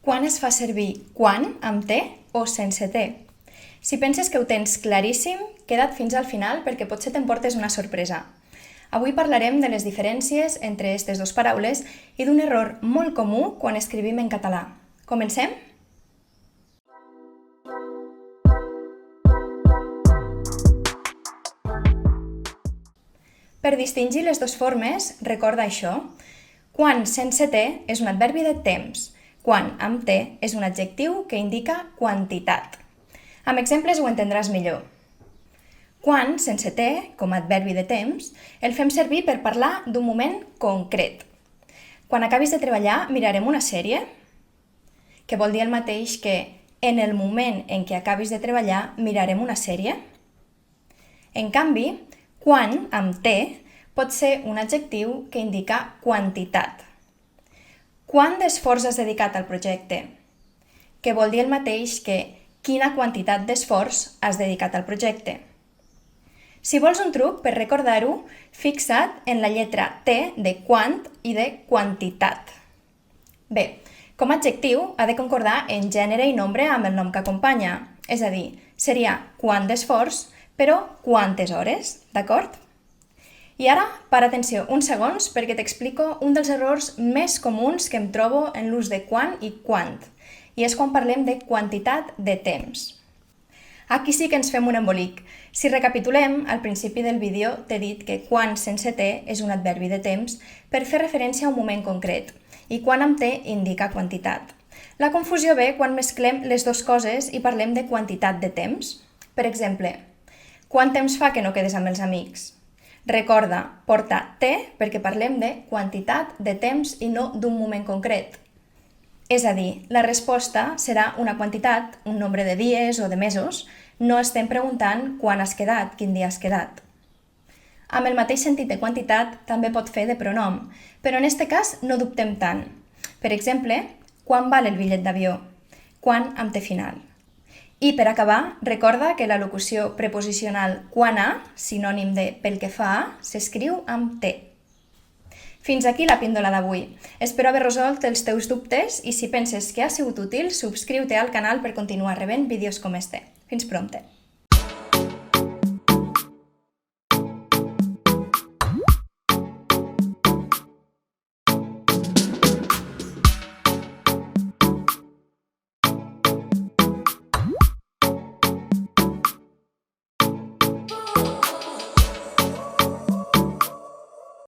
Quan es fa servir quan amb T o sense T? Si penses que ho tens claríssim, queda't fins al final perquè potser t'emportes una sorpresa. Avui parlarem de les diferències entre aquestes dues paraules i d'un error molt comú quan escrivim en català. Comencem? Per distingir les dues formes, recorda això. Quan sense T és un adverbi de temps. Quan amb T és un adjectiu que indica quantitat. Amb exemples ho entendràs millor. Quan, sense T, com a adverbi de temps, el fem servir per parlar d'un moment concret. Quan acabis de treballar, mirarem una sèrie, que vol dir el mateix que en el moment en què acabis de treballar, mirarem una sèrie. En canvi, quan, amb T, pot ser un adjectiu que indica quantitat. Quant d'esforç has dedicat al projecte? Que vol dir el mateix que quina quantitat d'esforç has dedicat al projecte. Si vols un truc per recordar-ho, fixa't en la lletra T de quant i de quantitat. Bé, com a adjectiu ha de concordar en gènere i nombre amb el nom que acompanya, és a dir, seria quant d'esforç, però quantes hores, d'acord? I ara, para atenció uns segons perquè t'explico un dels errors més comuns que em trobo en l'ús de quan i quant, i és quan parlem de quantitat de temps. Aquí sí que ens fem un embolic. Si recapitulem, al principi del vídeo t'he dit que quan sense T és un adverbi de temps per fer referència a un moment concret, i quan amb T indica quantitat. La confusió ve quan mesclem les dues coses i parlem de quantitat de temps. Per exemple, quant temps fa que no quedes amb els amics? Recorda, porta T perquè parlem de quantitat de temps i no d'un moment concret. És a dir, la resposta serà una quantitat, un nombre de dies o de mesos. No estem preguntant quan has quedat, quin dia has quedat. Amb el mateix sentit de quantitat també pot fer de pronom, però en aquest cas no dubtem tant. Per exemple, quan val el bitllet d'avió? Quan amb T final. I per acabar, recorda que la locució preposicional quan a, sinònim de pel que fa a, s'escriu amb T. Fins aquí la píndola d'avui. Espero haver resolt els teus dubtes i si penses que ha sigut útil, subscriu-te al canal per continuar rebent vídeos com este. Fins prompte!